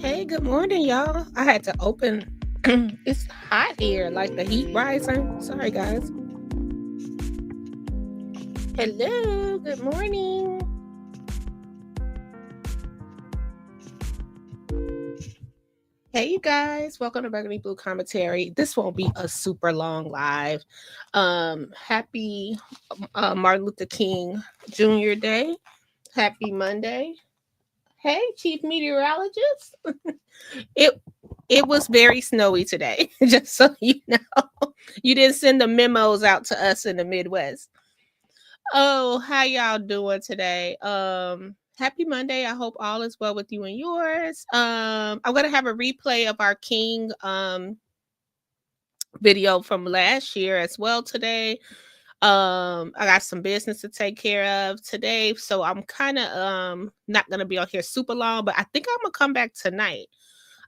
Hey, good morning, y'all. I had to open. It's hot here, like the heat rising. Sorry, guys. Hello, good morning. Hey, you guys. Welcome to Burgundy Blue Commentary. This won't be a super long live. Happy Martin Luther King Jr. Day. Happy Monday. Hey, Chief Meteorologist. It it was very snowy today, just so you know. You didn't send the memos out to us in the Midwest. Oh, how y'all doing today? Happy Monday. I hope all is well with you and yours. I'm gonna have a replay of our King video from last year as well today. I got some business to take care of today, so I'm kind of not gonna be on here super long, but I think I'm gonna come back tonight.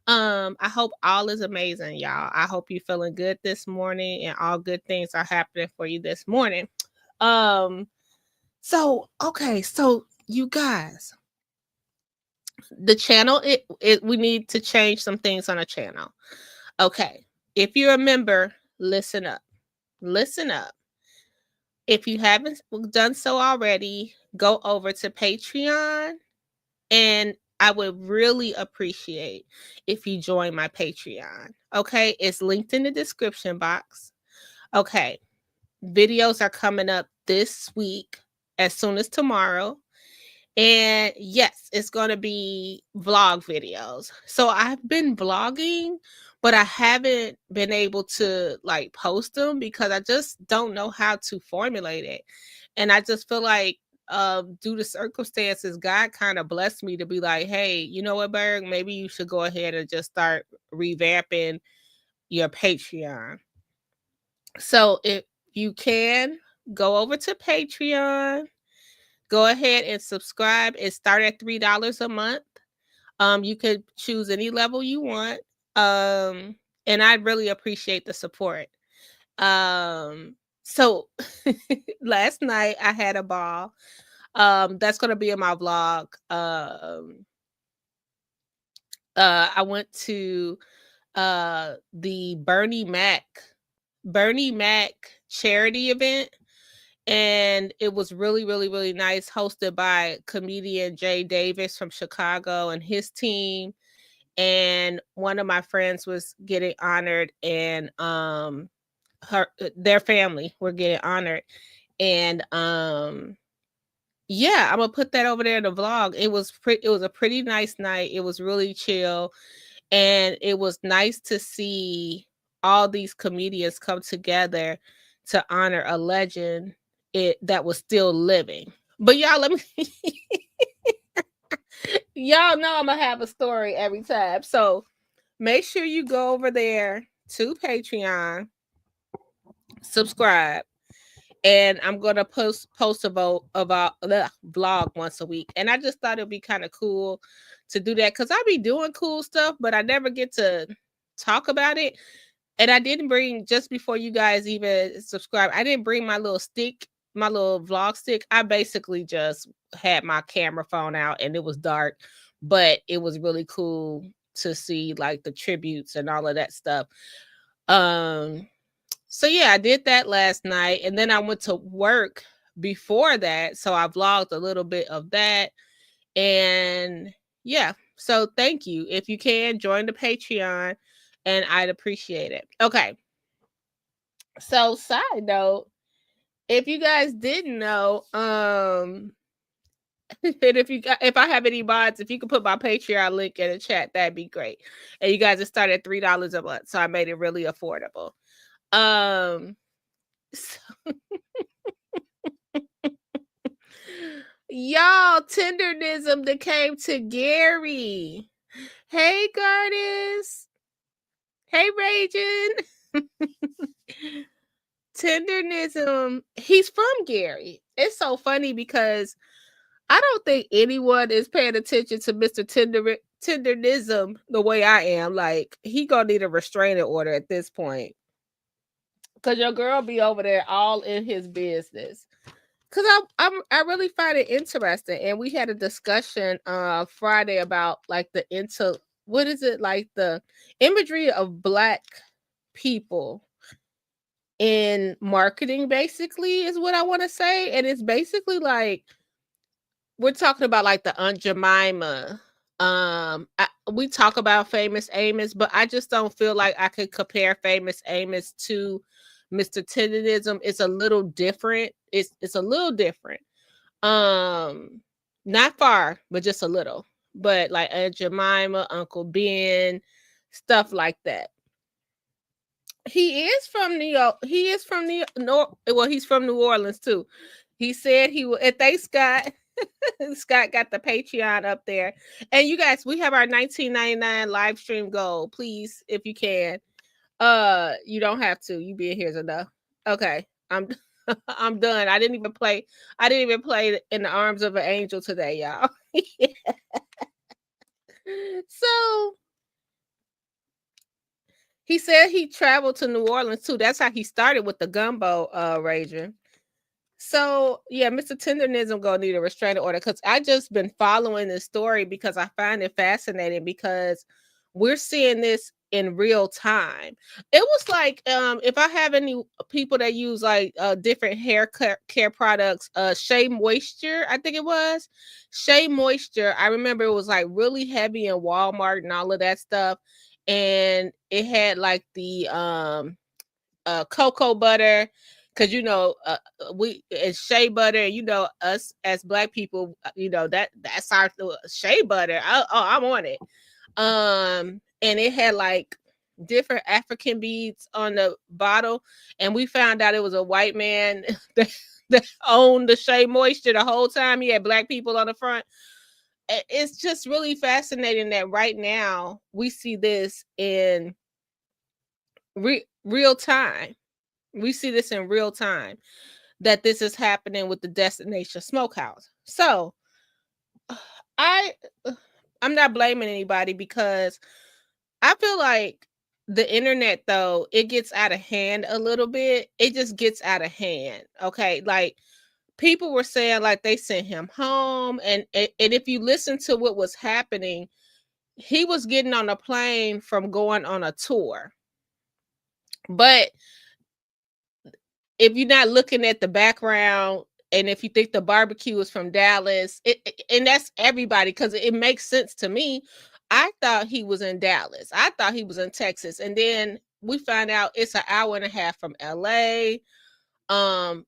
I hope all is amazing, y'all. I hope you're feeling good this morning and all good things are happening for you this morning. Um, so you guys, the channel it we need to change some things on the channel. Okay. If you're a member, listen up. Listen up. If you haven't done so already, go over to Patreon, and I would really appreciate if you join my Patreon. Okay, it's linked in the description box. Okay, videos are coming up this week as soon as tomorrow. And yes, it's going to be vlog videos. So I've been vlogging, but I haven't been able to like post them because I just don't know how to formulate it. And I just feel like due to circumstances, God kind of blessed me to be like, hey, you know what, Berg, maybe you should go ahead and just start revamping your Patreon. So if you can go over to Patreon, go ahead and subscribe. It starts at $3 a month. You could choose any level you want. And I really appreciate the support. So last night I had a ball. That's gonna be in my vlog. I went to the Bernie Mac charity event, and it was really, really, really nice, hosted by comedian Jay Davis from Chicago and his team. And one of my friends was getting honored, and their family were getting honored. And yeah, I'm gonna put that over there in the vlog. It was a pretty nice night. It was really chill, and it was nice to see all these comedians come together to honor a legend that was still living. But y'all, let me y'all know I'm gonna have a story every time. So make sure you go over there to Patreon, subscribe, and I'm gonna post a vote about the vlog once a week. And I just thought it'd be kind of cool to do that because I be doing cool stuff, but I never get to talk about it. And I didn't bring, just before you guys even subscribe, I didn't bring my little stick, my little vlog stick. I basically just had my camera phone out and it was dark, but it was really cool to see like the tributes and all of that stuff. Um, so yeah, I did that last night, and then I went to work before that, so I vlogged a little bit of that. And yeah, so thank you. If you can, join the Patreon, and I'd appreciate it. Okay. So side note, if you guys didn't know, and if I have any mods, if you could put my Patreon link in the chat, that'd be great. And you guys, it started at $3 a month, so I made it really affordable. So y'all, Tendernism that came to Gary. Hey, Goddess. Hey, Ragin. Tendernism. He's from Gary. It's so funny because I don't think anyone is paying attention to Mr. Tendernism the way I am. Like, he gonna need a restraining order at this point. Cause your girl be over there all in his business. Cause I really find it interesting, and we had a discussion Friday about like the what is it, like the imagery of Black people in marketing basically is what I want to say. And it's basically like we're talking about like the Aunt Jemima. We talk about Famous Amos, but I just don't feel like I could compare Famous Amos to Mr. Tendernism. It's a little different. It's a little different. Um, Not far, but just a little. But like Aunt Jemima, Uncle Ben, stuff like that. He is from New York. He is from well, he's from New Orleans too. He said he will. And thanks, Scott. Scott got the Patreon up there. And you guys, we have our 1999 live stream goal. Please, if you can. You don't have to. You being here is enough. Okay. I'm done. I didn't even play In the Arms of an Angel today, y'all. So he said he traveled to New Orleans too. That's how he started with the gumbo rager. So yeah, Mr. Tendernism gonna need a restraining order because I just been following this story because I find it fascinating because we're seeing this in real time. It was like if I have any people that use like different care products, Shea Moisture, I think it was Shea Moisture. I remember it was like really heavy in Walmart and all of that stuff, and it had like the cocoa butter, because we it's shea butter, and us as Black people, that's our shea butter. I'm on it. And it had like different African beads on the bottle, and we found out it was a white man that owned the Shea Moisture the whole time. He had Black people on the front. It's just really fascinating that right now we see this in real time. We see this in real time, that this is happening with the Destination Smokehouse. So I'm not blaming anybody because I feel like the internet, though, it gets out of hand a little bit. It just gets out of hand. Okay. Like people were saying like they sent him home. And if you listen to what was happening, he was getting on a plane from going on a tour. But if you're not looking at the background, and if you think the barbecue is from Dallas, and that's everybody, because it makes sense to me. I thought he was in Dallas. I thought he was in Texas. And then we find out it's an hour and a half from LA.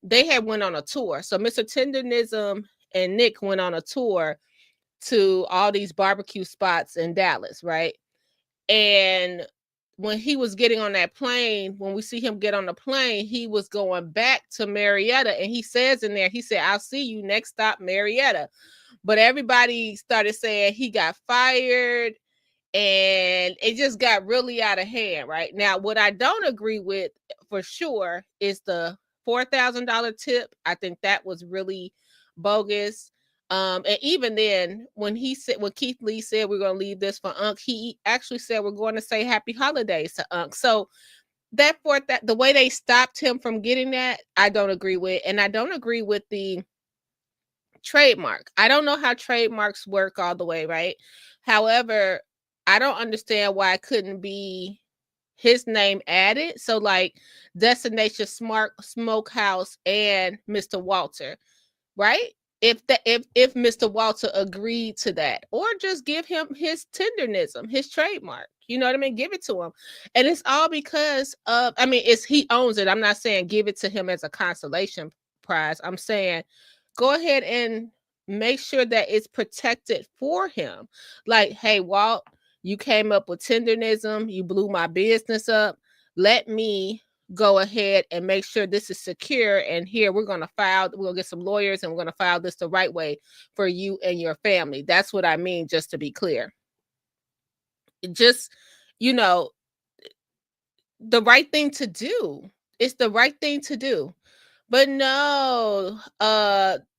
They had went on a tour. So Mr. Tendernism and Nick went on a tour to all these barbecue spots in Dallas, right? And when he was getting on that plane, when we see him get on the plane, he was going back to Marietta. And he says in there, he said, "I'll see you next stop, Marietta." But everybody started saying he got fired, and it just got really out of hand. Right now, what I don't agree with for sure is the $4,000 tip. I think that was really bogus. And even then, when Keith Lee said we're going to leave this for Unc, he actually said we're going to say happy holidays to Unc. So that the way they stopped him from getting that, I don't agree with. And I don't agree with the trademark. I don't know how trademarks work all the way, right? However, I don't understand why it couldn't be his name added. So like Destination Smart Smokehouse and Mr. Walter, right? If Mr. Walter agreed to that, or just give him his Tendernism, his trademark. You know what I mean? Give it to him. And it's all because of, it's he owns it. I'm not saying give it to him as a consolation prize. I'm saying go ahead and make sure that it's protected for him. Like, hey, Walt, you came up with Tendernism, you blew my business up. Let me go ahead and make sure this is secure. And here we're going to get some lawyers, and we're going to file this the right way for you and your family. That's what I mean, just to be clear. Just, the right thing to do. It's the right thing to do. But no,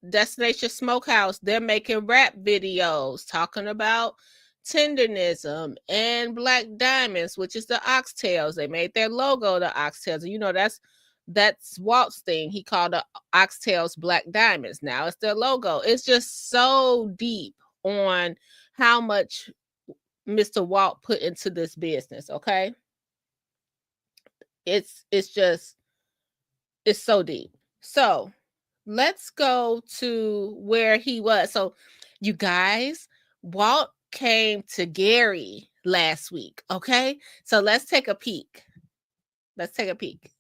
Destination Smokehouse, they're making rap videos talking about Tendernism and Black Diamonds, which is the oxtails. They made their logo the oxtails. That's Walt's thing. He called the oxtails Black Diamonds. Now it's their logo. It's just so deep on how much Mr. Walt put into this business, okay? It's so deep. So let's go to where he was. So you guys, Walt came to Gary last week, okay? So let's take a peek. Let's take a peek.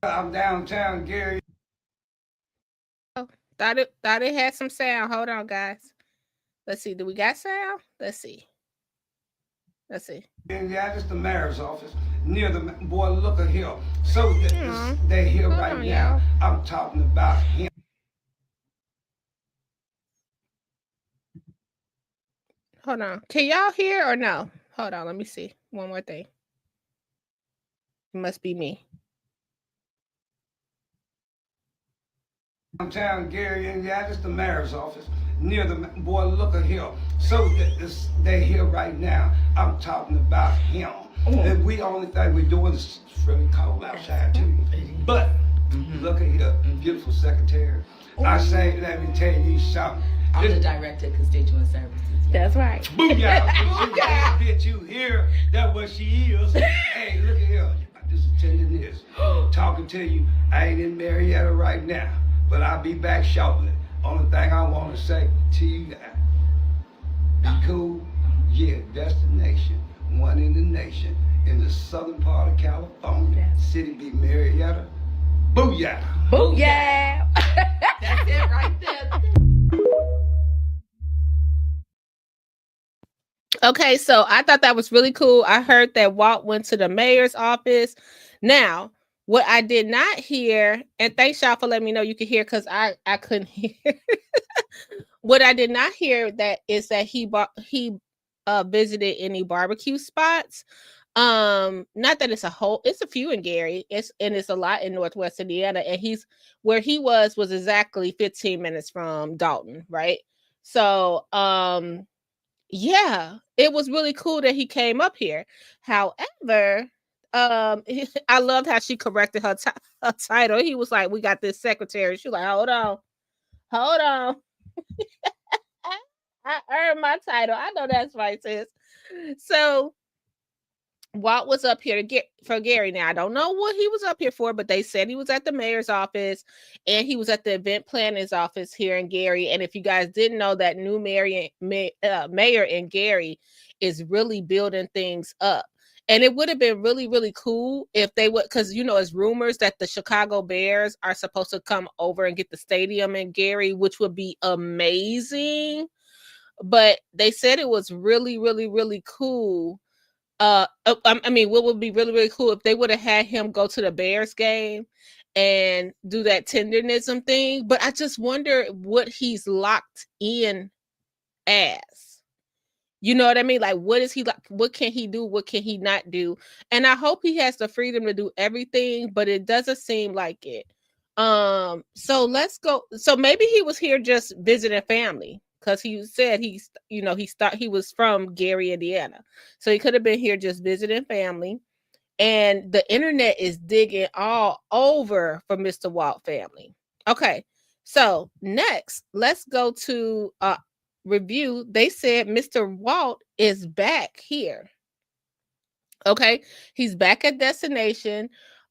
I'm downtown, Gary. Oh, thought it had some sound. Hold on, guys. Let's see. Do we got sound? Let's see. Let's see. Yeah, just the mayor's office near the boy. Look at here. So they're here Hold right on, now. y'all. I'm talking about him. Hold on. Can y'all hear or no? Hold on. Let me see. One more thing. It must be me. Downtown, Gary, and yeah, just the mayor's office near the boy. Look at here. So they're here right now. I'm talking about him. And we only thing we're doing is it's really cold outside too. But look at here, beautiful secretary. I say, let me tell you something. I'm the director of constituent services. That's right. Booyah! Booyah! Bitch, you here? That's what she is. Hey, look at here. This is Tendernism. Talking to you. I ain't in Marietta right now, but I'll be back shortly. Only thing I want to say to you now, be cool. Yeah, destination, one in the nation, in the southern part of California. City be Marietta. Booyah! Booyah! That's it right there. Okay, so I thought that was really cool. I heard that Walt went to the mayor's office. Now, what I did not hear, and thanks y'all for letting me know you could hear because I couldn't hear. What I did not hear that is that he visited any barbecue spots. Not that it's a few in Gary. It's a lot in Northwest Indiana, and where he was exactly 15 minutes from Dalton, right? So yeah, it was really cool that he came up here. However, I loved how she corrected her title. He was like, "We got this secretary." She was like, hold on." I earned my title. I know that's right, sis. So Walt was up here to get for Gary. Now I don't know what he was up here for, but they said he was at the mayor's office and he was at the event planner's office here in Gary. And if you guys didn't know, that new mayor in Gary is really building things up. And it would have been really, really cool if they would, because it's rumors that the Chicago Bears are supposed to come over and get the stadium in Gary, which would be amazing. But they said it was really, really, really cool. I mean, what would be really, really cool if they would have had him go to the Bears game and do that tendernism thing. But I just wonder what he's locked in as. You know what I mean? Like, what is he like? What can he do? What can he not do? And I hope he has the freedom to do everything, but it doesn't seem like it. So let's go. So maybe he was here just visiting family because he said he was from Gary, Indiana. So he could have been here just visiting family. And the internet is digging all over for Mr. Walt family. Okay. So next, let's go to review. They said Mr. Walt is back here. Okay, he's back at destination.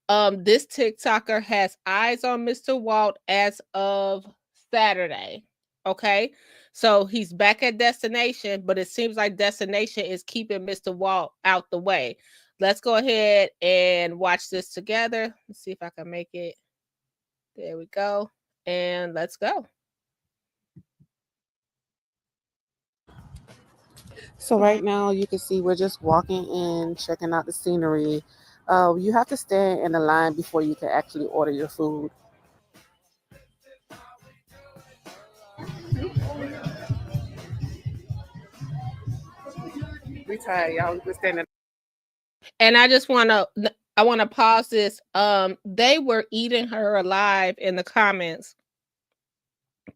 This TikToker has eyes on Mr. Walt as of Saturday. Okay, so he's back at destination, but it seems like destination is keeping Mr. Walt out the way. Let's go ahead and watch this together. Let's see if I can make it. There we go. And let's go. So right now you can see we're just walking in, checking out the scenery. You have to stand in the line before you can actually order your food. We tired, y'all. We're standing. And I want to pause this. They were eating her alive in the comments.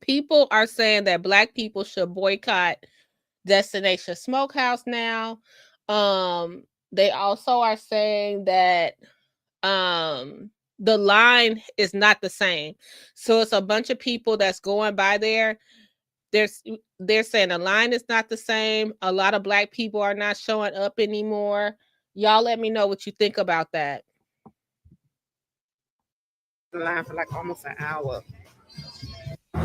People are saying that Black people should boycott Destination Smokehouse now. They also are saying that the line is not the same. So it's a bunch of people that's going by there. They're saying the line is not the same. A lot of Black people are not showing up anymore. Y'all let me know what you think about that. The line for like almost an hour. How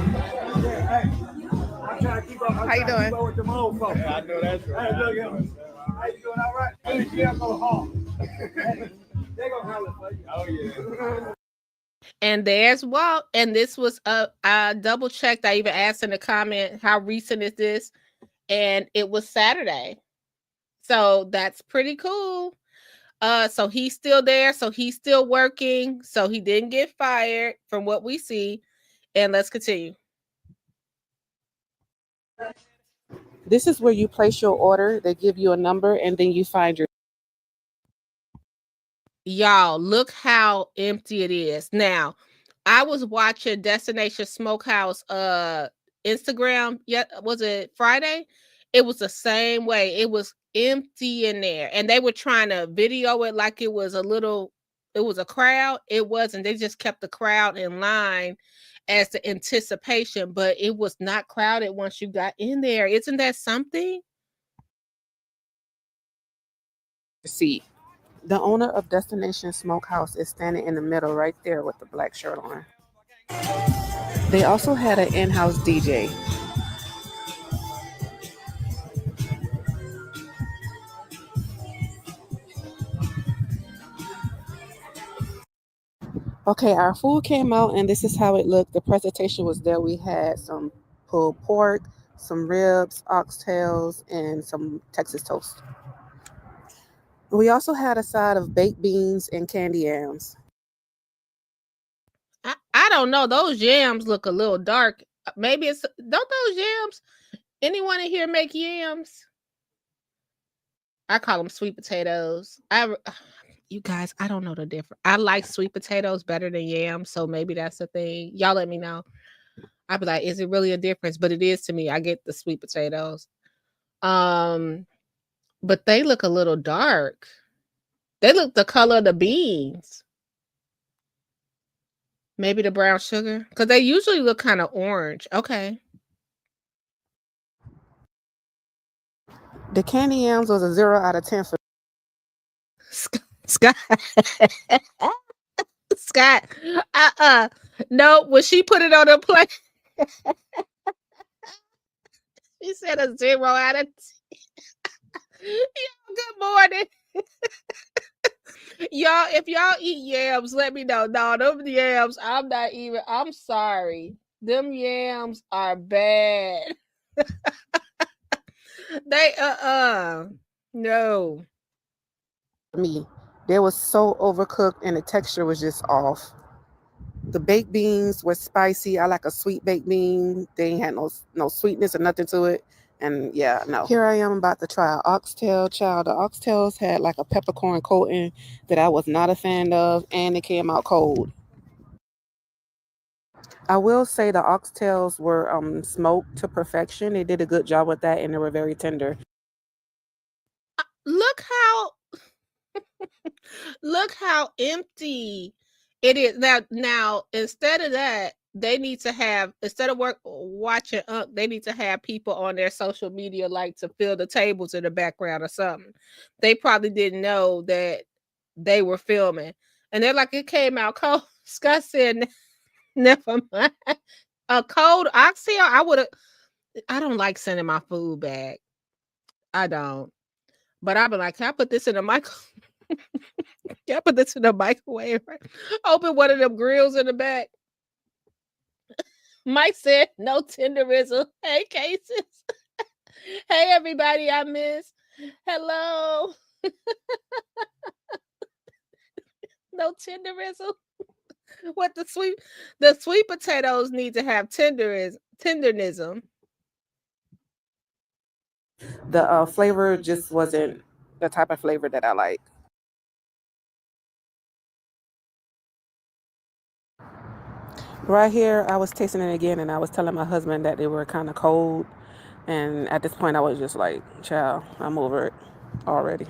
you doing? With them old folks. Yeah, I know that's right. Hey, look at them. How you doing? All right? Hey, yeah, go home. They gonna holler for you. Oh yeah. And there's Walt, and this was I double checked. I even asked in the comment how recent is this, and it was Saturday. So that's pretty cool. So he's still there, so he's still working, so he didn't get fired from what we see. And let's continue. This is where you place your order. They give you a number and then you find your. Y'all, look how empty it is. Now, I was watching Destination Smokehouse Instagram. Yeah, was it Friday? It was the same way. It was empty in there. And they were trying to video it like it was a crowd. It wasn't. They just kept the crowd in line as the anticipation, but it was not crowded once you got in there. Isn't that something? Seat. The owner of Destination Smokehouse is standing in the middle right there with the black shirt on. They also had an in-house DJ. Okay, our food came out and this is how it looked. The presentation was there. We had some pulled pork, some ribs, oxtails, and some Texas toast. We also had a side of baked beans and candy yams. I don't know. Those yams look a little dark. Maybe it's don't those yams. Anyone in here make yams? I call them sweet potatoes. You guys, I don't know the difference. I like sweet potatoes better than yams, so maybe that's the thing. Y'all let me know. I'd be like, is it really a difference? But it is to me. I get the sweet potatoes. But they look a little dark. They look the color of the beans. Maybe the brown sugar, because they usually look kind of orange. Okay. The candy yams was a 0 out of 10 for Scott. Scott. No, when she put it on the plate, she said a 0 out of 10. Good morning. Y'all, if y'all eat yams, let me know. No, them yams, I'm sorry. Them yams are bad. They no. me. They was so overcooked and the texture was just off. The baked beans were spicy. I like a sweet baked bean. They ain't had no sweetness or nothing to it. And yeah, no. Here I am about to try an oxtail, child. The oxtails had like a peppercorn coating that I was not a fan of, and it came out cold. I will say the oxtails were smoked to perfection. They did a good job with that, and they were very tender. Look how empty it is now. Instead of that, they need to have, instead of watching they need to have people on their social media like to fill the tables in the background or something. They probably didn't know that they were filming, and they're like, it came out cold. Scott said, never mind. A cold oxtail. I don't like sending my food back. I don't. But I've been like, can I put this in the microwave? Can I put this in the microwave? Open one of them grills in the back. Mike said, no tenderism. Hey, Cases. Hey, everybody I miss. Hello. No tenderism. What the sweet potatoes need to have tendernism. The flavor just wasn't the type of flavor that I like. Right here, I was tasting it again, and I was telling my husband that they were kind of cold. And at this point, I was just like, child, I'm over it already.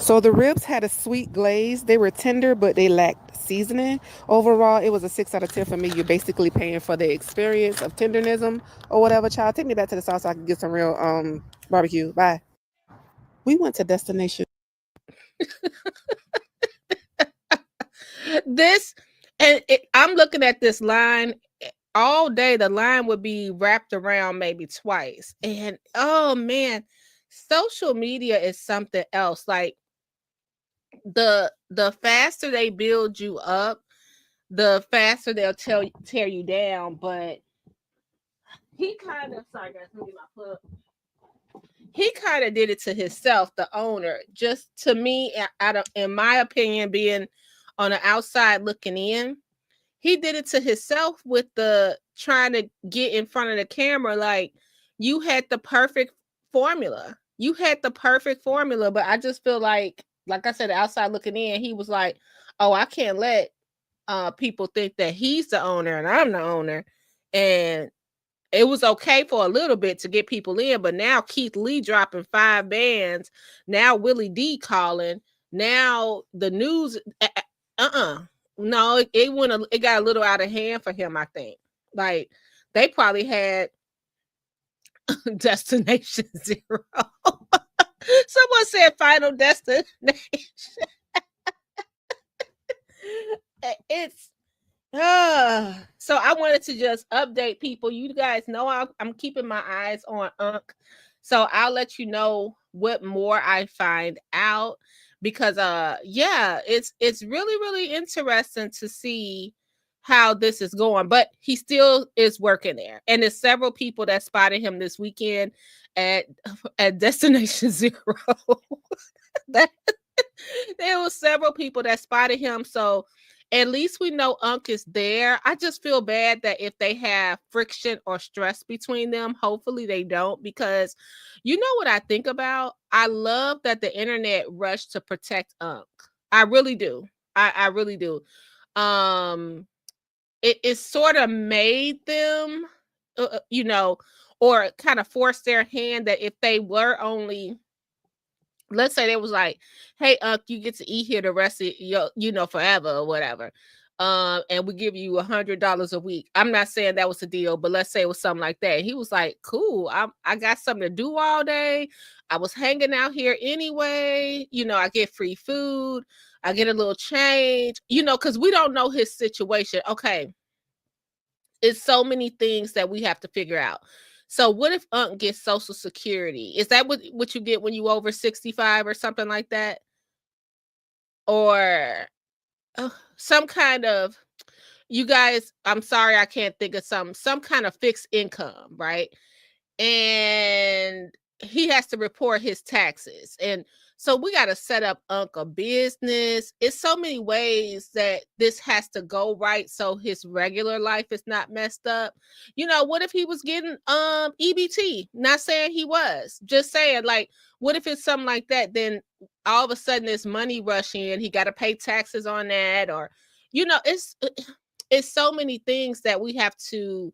So the ribs had a sweet glaze. They were tender, but they lacked seasoning. Overall, it was a 6 out of 10 for me. You're basically paying for the experience of tendernism or whatever. Child, take me back to the south so I can get some real barbecue. Bye. We went to destination. This, and I'm looking at this line all day. The line would be wrapped around maybe twice, and oh man, social media is something else. Like the faster they build you up, the faster they'll tear you down. But he kind of, sorry guys, let me get my plug. He kind of did it to himself, the owner. Just to me, in my opinion, being on the outside looking in, he did it to himself with the trying to get in front of the camera. Like, you had the perfect formula. You had the perfect formula, but I just feel like I said, the outside looking in, he was like, oh, I can't let people think that he's the owner and I'm the owner. And it was okay for a little bit to get people in, but now Keith Lee dropping 5 bands, now Willie D calling, now the news, no, it got a little out of hand for him, I think. Like, they probably had Destination Zero. Someone said Final Destination. It's so I wanted to just update people. You guys know I'm keeping my eyes on Unc, so I'll let you know what more I find out, because yeah, it's really interesting to see how this is going. But he still is working there, and there's several people that spotted him this weekend at Destination Zero. that There were several people that spotted him, so at least we know Unc is there. I just feel bad that if they have friction or stress between them, hopefully they don't, because you know what I think about? I love that the internet rushed to protect Unc. I really do. I really do. It sort of made them, or kind of forced their hand, that if they were only, let's say they was like, hey, you get to eat here the rest of your, forever or whatever. And we give you $100 a week. I'm not saying that was a deal, but let's say it was something like that. He was like, cool, I got something to do all day. I was hanging out here anyway. I get free food. I get a little change, because we don't know his situation. Okay. It's so many things that we have to figure out. So what if Unc gets Social Security? Is that what you get when you over 65 or something like that? Or some kind of, you guys, I'm sorry, I can't think of some kind of fixed income, right? And he has to report his taxes. And so we got to set up Unc a business. It's so many ways that this has to go right so his regular life is not messed up. What if he was getting EBT? Not saying he was, just saying, like, what if it's something like that? Then all of a sudden there's money rushing in. He got to pay taxes on that, or it's so many things that we have to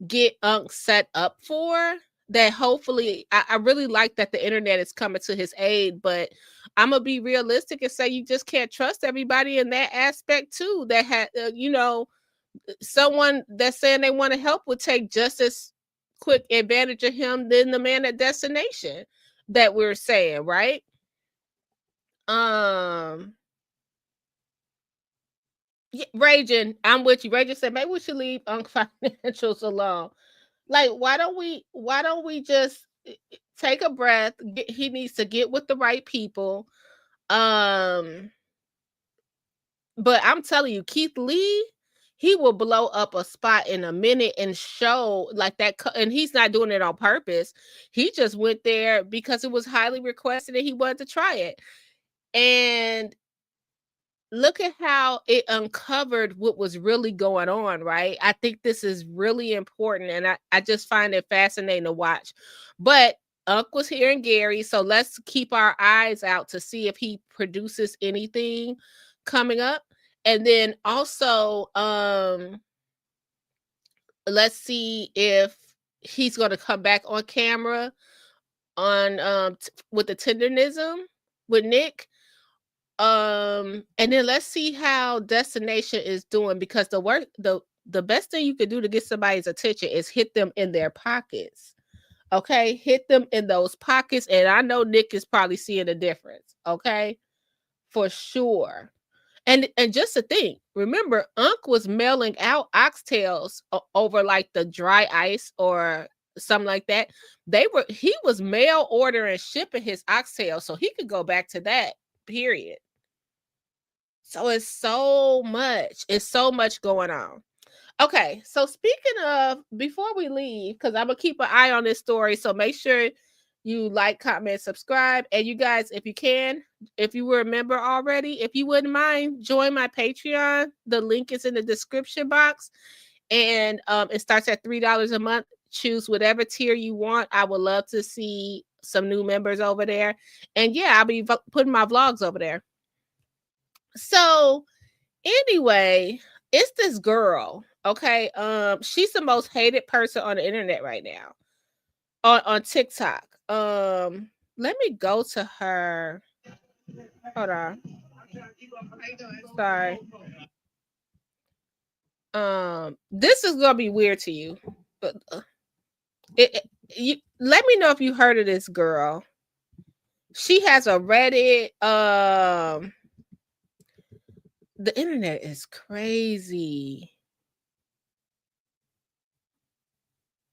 get Unc set up for, that hopefully I really like that the internet is coming to his aid, but I'm gonna be realistic and say you just can't trust everybody in that aspect too. That had someone that's saying they want to help would take just as quick advantage of him than the man at Destination that we're saying, right? Yeah, Raging, I'm with you. Raging said maybe we should leave Unc Financials alone. Like, why don't we just take a breath? He needs to get with the right people. But I'm telling you, Keith Lee, he will blow up a spot in a minute and show like that. And he's not doing it on purpose. He just went there because it was highly requested and he wanted to try it. And look at how it uncovered what was really going on, right? I think this is really important, and I just find it fascinating to watch. But Unc was here in Gary, so let's keep our eyes out to see if he produces anything coming up. And then also, let's see if he's going to come back on camera on with the Tendernism with Nick. And then let's see how Destination is doing, because the best thing you could do to get somebody's attention is hit them in their pockets. Okay, hit them in those pockets, and I know Nick is probably seeing a difference. Okay, for sure. And just to think, remember, Unc was mailing out oxtails over like the dry ice or something like that. He was mail ordering, shipping his oxtails, so he could go back to that. Period. So it's so much going on. Okay, so speaking of, before we leave, because I'm gonna keep an eye on this story, so make sure you like, comment, subscribe, and you guys, if you can, if you were a member already, if you wouldn't mind, join my Patreon. The link is in the description box, and it starts at $3 a month. Choose whatever tier you want. I would love to see some new members over there, and yeah, I'll be putting my vlogs over there. So anyway, it's this girl. Okay, she's the most hated person on the internet right now, on TikTok. Let me go to her. Hold on. Sorry. This is gonna be weird to you, but you let me know if you heard of this girl. She has a Reddit. The internet is crazy.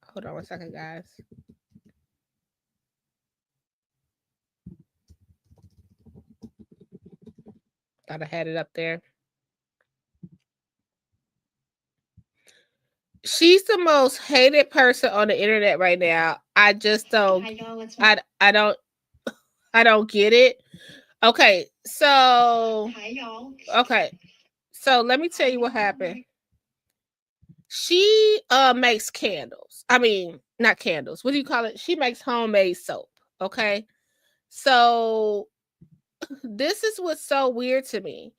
Hold on 1 second, guys. Thought I had it up there. She's the most hated person on the internet right now. I just don't. I don't get it. Okay, so so let me tell you what happened. She makes candles. I mean, not candles. What do you call it? She makes homemade soap. Okay, so this is what's so weird to me.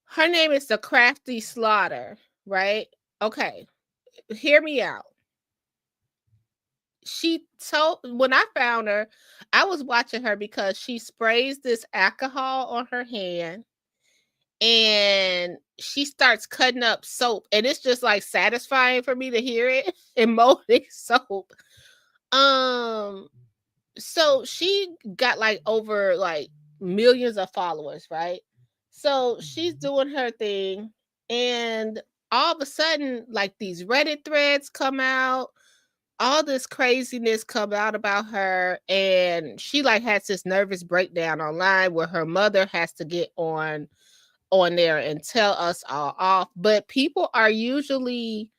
Her name is the Crafty Slaughter, right? Okay, hear me out. When I found her, I was watching her because she sprays this alcohol on her hand and she starts cutting up soap, and it's just like satisfying for me to hear it and molding soap. So she got like over like millions of followers, right? So she's doing her thing, and all of a sudden, like these Reddit threads come out, all this craziness come out about her, and she like has this nervous breakdown online where her mother has to get on there and tell us all off. But people are usually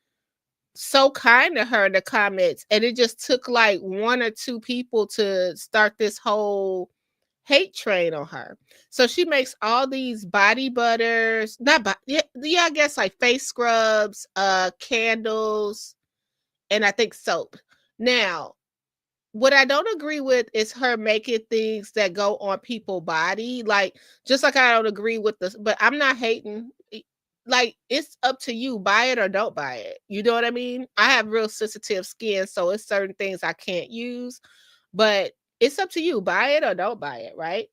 so kind to her in the comments, and it just took like 1 or 2 people to start this whole hate train on her. So she makes all these body butters, yeah, I guess like face scrubs, candles, and I think soap. Now, what I don't agree with is her making things that go on people's body. Like, just like I don't agree with this, but I'm not hating. Like, it's up to you. Buy it or don't buy it. You know what I mean? I have real sensitive skin, so it's certain things I can't use. But it's up to you. Buy it or don't buy it, right?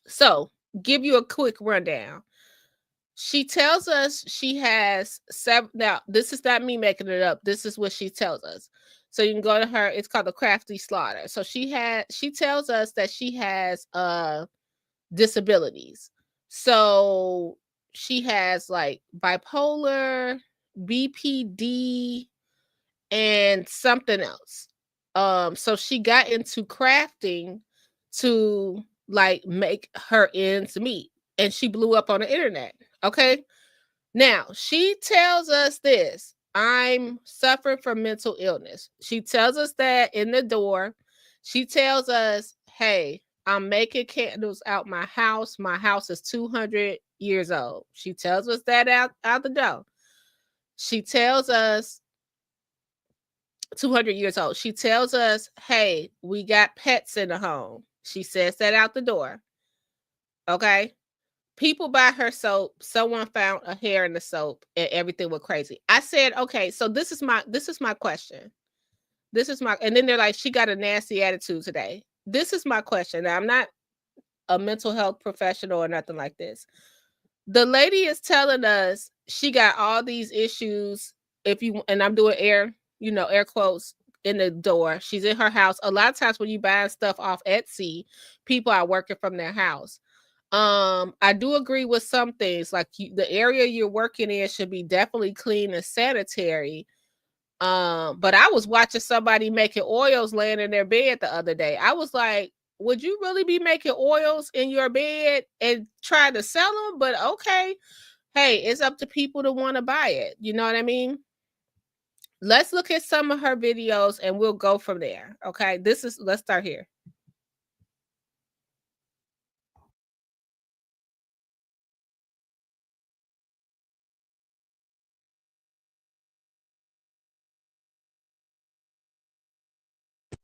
So, give you a quick rundown. She tells us she has 7. Now, this is not me making it up. This is what she tells us. So you can go to her. It's called the Crafty Slaughter. So she tells us that she has disabilities. So she has like bipolar, BPD, and something else. So she got into crafting to like make her ends meet, and she blew up on the internet. Okay. Now, she tells us this: I'm suffering from mental illness. She tells us that in the door. She tells us, hey, I'm making candles out my house. My house is 200 years old. She tells us that out the door. She tells us 200 years old. She tells us, hey, we got pets in the home. She says that out the door. Okay. People buy her soap. Someone found a hair in the soap and everything went crazy. I said, okay, so this is my question. And then they're like, she got a nasty attitude today. This is my question. Now, I'm not a mental health professional or nothing like this. The lady is telling us she got all these issues. If you, and I'm doing air quotes in the door. She's in her house. A lot of times when you buy stuff off Etsy, people are working from their house. I do agree with some things, like the area you're working in should be definitely clean and sanitary. But I was watching somebody making oils laying in their bed the other day. I was like, would you really be making oils in your bed and trying to sell them? But okay, hey, it's up to people to want to buy it. You know what I mean? Let's look at some of her videos and we'll go from there. Okay, let's start here.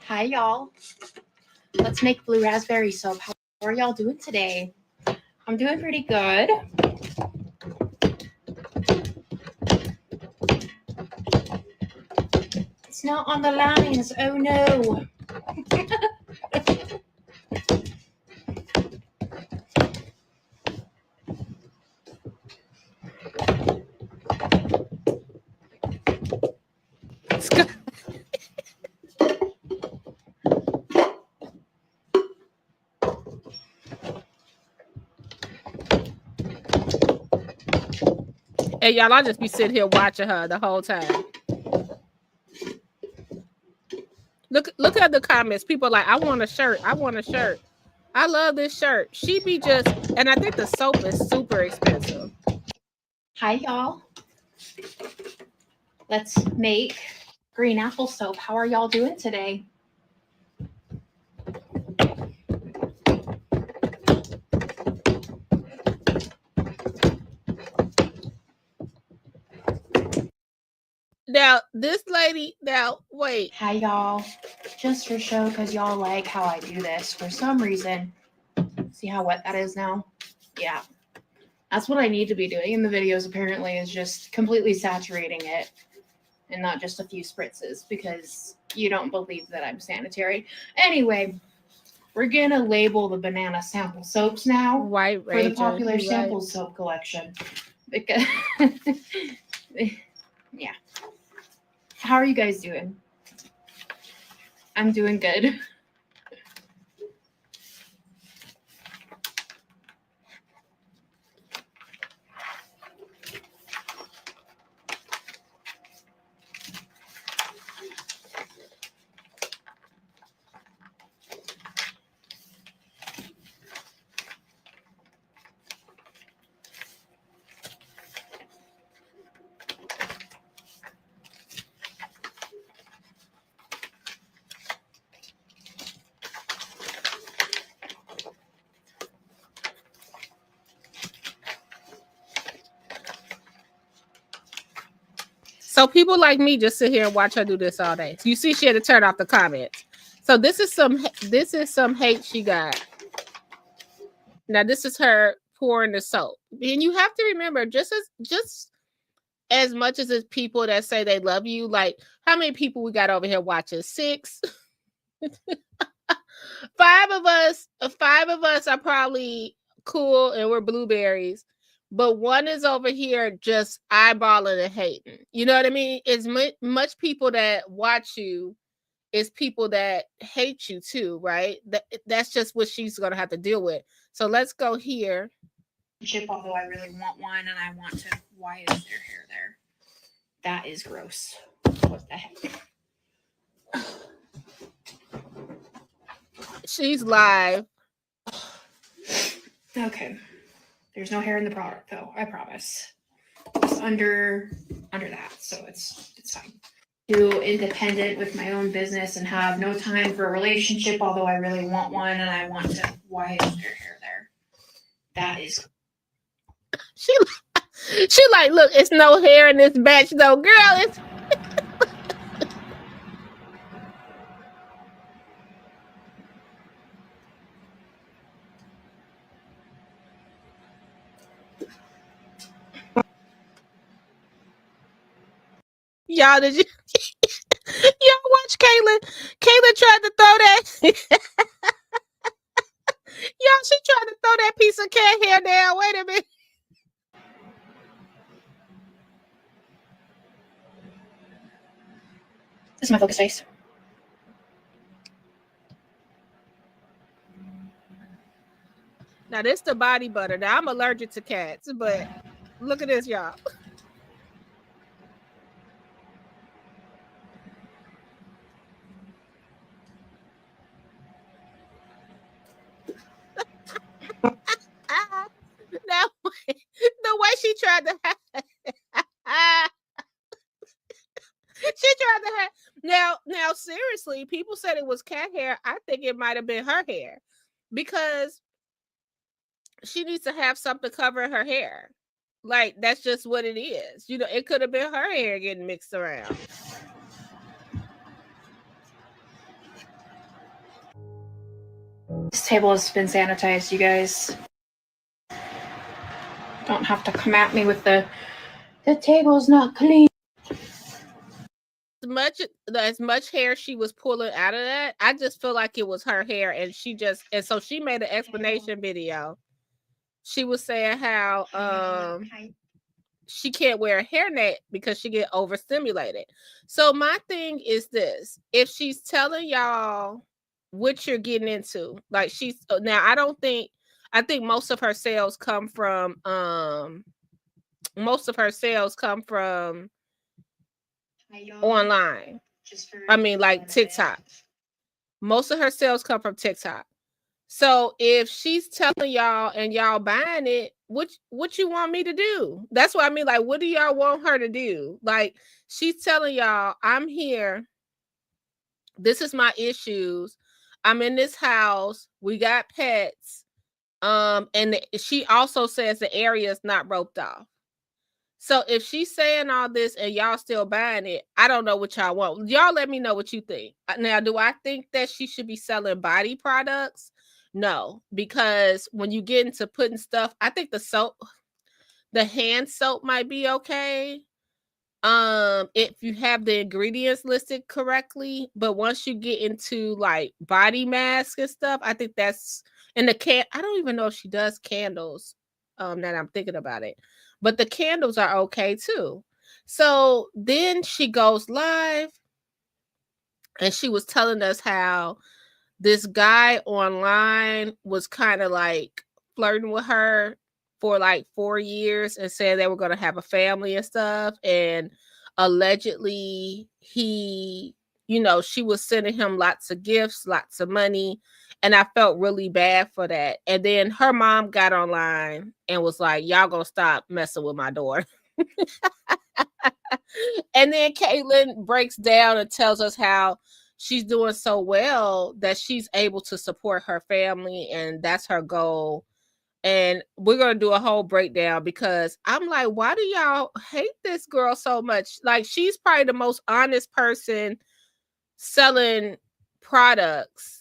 Hi, y'all. Let's make blue raspberry soap. How are y'all doing today? I'm doing pretty good. It's not on the lines. Oh, no. Hey, y'all, I'll just be sitting here watching her the whole time. Look at the comments. People are like, I want a shirt. I want a shirt. I love this shirt. She be just, and I think the soap is super expensive. Hi, y'all. Let's make green apple soap. How are y'all doing today? Now, this lady, wait. Hi, y'all. Just for show, because y'all like how I do this for some reason. See how wet that is now? Yeah. That's what I need to be doing in the videos, apparently, is just completely saturating it and not just a few spritzes, because you don't believe that I'm sanitary. Anyway, we're going to label the banana sample soaps now White for the popular sample soap collection. Because, yeah. How are you guys doing? I'm doing good. So people like me just sit here and watch her do this all day. You see, she had to turn off the comments. So this is some hate she got. Now this is her pouring the soap, and you have to remember, just as much as it's people that say they love you, like how many people we got over here watching? 6. 5 of us are probably cool and we're blueberries, but one is over here just eyeballing and hating. You know what I mean? It's much people that watch you is people that hate you too, right? That's just what she's gonna have to deal with. So let's go here. Chip, although I really want one, and I want to. Why is there hair there? That is gross. What the heck? She's live. Okay. There's no hair in the product, though. I promise. It's under that, so it's fine. Too independent with my own business and have no time for a relationship, although I really want one, and I want to. Why is there hair there? That is. She like, look, it's no hair in this batch though, girl. It's y'all, did you y'all watch Kayla? Kayla tried to throw that. Y'all Y'all, she tried to throw that piece of cat hair down. Wait a minute. This is my focus face. Now, this the body butter. Now, I'm allergic to cats, but look at this, y'all. Now, the way she tried to she tried to have now seriously, people said it was cat hair. I think it might have been her hair because she needs to have something covering her hair. Like, that's just what it is. You know, it could have been her hair getting mixed around. This table has been sanitized, you guys. Don't have to come at me with the table's not clean. As much hair she was pulling out of that, I just feel like it was her hair, and so she made an explanation video. She was saying how she can't wear a hairnet because she get overstimulated. So my thing is this: if she's telling y'all what you're getting into, like now, I think most of her sales come from online. I mean, like TikTok. Most of her sales come from TikTok. So if she's telling y'all and y'all buying it, what you want me to do? That's what I mean. Like, what do y'all want her to do? Like, she's telling y'all, I'm here. This is my issues. I'm in this house. We got pets. And she also says the area is not roped off. So if she's saying all this and y'all still buying it, I don't know what y'all want. Y'all let me know what you think. Now, do I think that she should be selling body products? No, because when you get into putting stuff, I think the hand soap might be okay. If you have the ingredients listed correctly, but once you get into like body masks and stuff, I think that's and I don't even know if she does candles. Now that I'm thinking about it. But the candles are okay too. So then she goes live and she was telling us how this guy online was kind of like flirting with her for like 4 years and said they were going to have a family and stuff. And allegedly she was sending him lots of gifts, lots of money. And I felt really bad for that. And then her mom got online and was like, y'all gonna stop messing with my daughter. And then Caitlin breaks down and tells us how she's doing so well that she's able to support her family, and that's her goal. And we're going to do a whole breakdown because I'm like, why do y'all hate this girl so much? Like, she's probably the most honest person selling products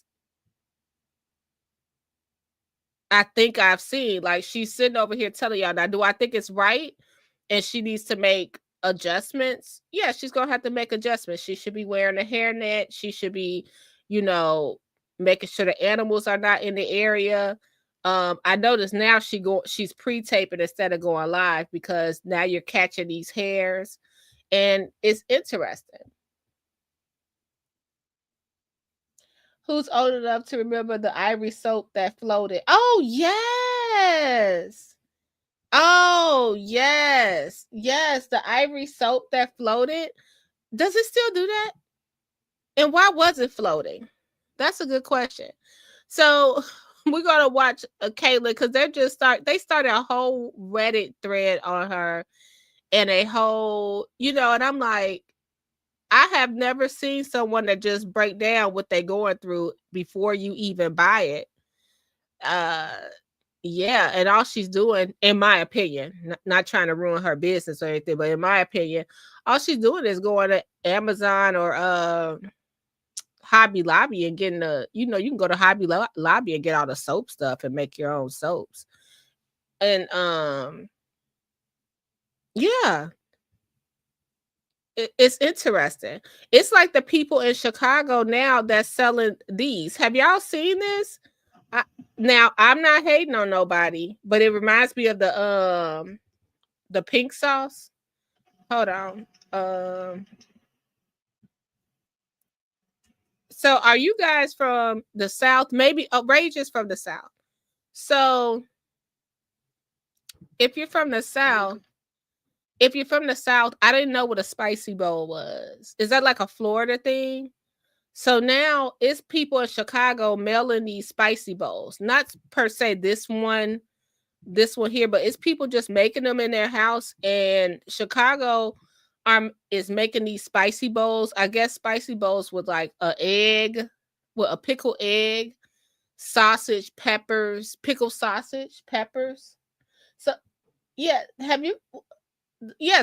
I think I've seen. Like, she's sitting over here telling y'all, now, do I think it's right? And she needs to make adjustments. Yeah, she's going to have to make adjustments. She should be wearing a hairnet. She should be, making sure the animals are not in the area. I noticed now she's pre-taping instead of going live because now you're catching these hairs, and it's interesting. Who's old enough to remember the ivory soap that floated? Oh, yes. Oh, yes. Yes, the ivory soap that floated. Does it still do that? And why was it floating? That's a good question. So we're going to watch Kayla because they started a whole Reddit thread on her and a whole, and I'm like, I have never seen someone that just break down what they're going through before you even buy it. Yeah, and all she's doing, in my opinion, not trying to ruin her business or anything, but in my opinion, all she's doing is going to Amazon or Hobby Lobby and getting you can go to Hobby Lobby and get all the soap stuff and make your own soaps. And yeah. It's interesting. It's like the people in Chicago now that's selling these. Have y'all seen this? Now I'm not hating on nobody, but it reminds me of the pink sauce. Hold on. So are you guys from the South? Maybe Rage is from the South. So if you're from the South, I didn't know what a spicy bowl was. Is that like a Florida thing? So now it's people in Chicago mailing these spicy bowls. Not per se this one here, but it's people just making them in their house. And Chicago is making these spicy bowls. I guess spicy bowls with like a egg, with a pickled egg, sausage, peppers, pickled sausage, peppers. So yeah,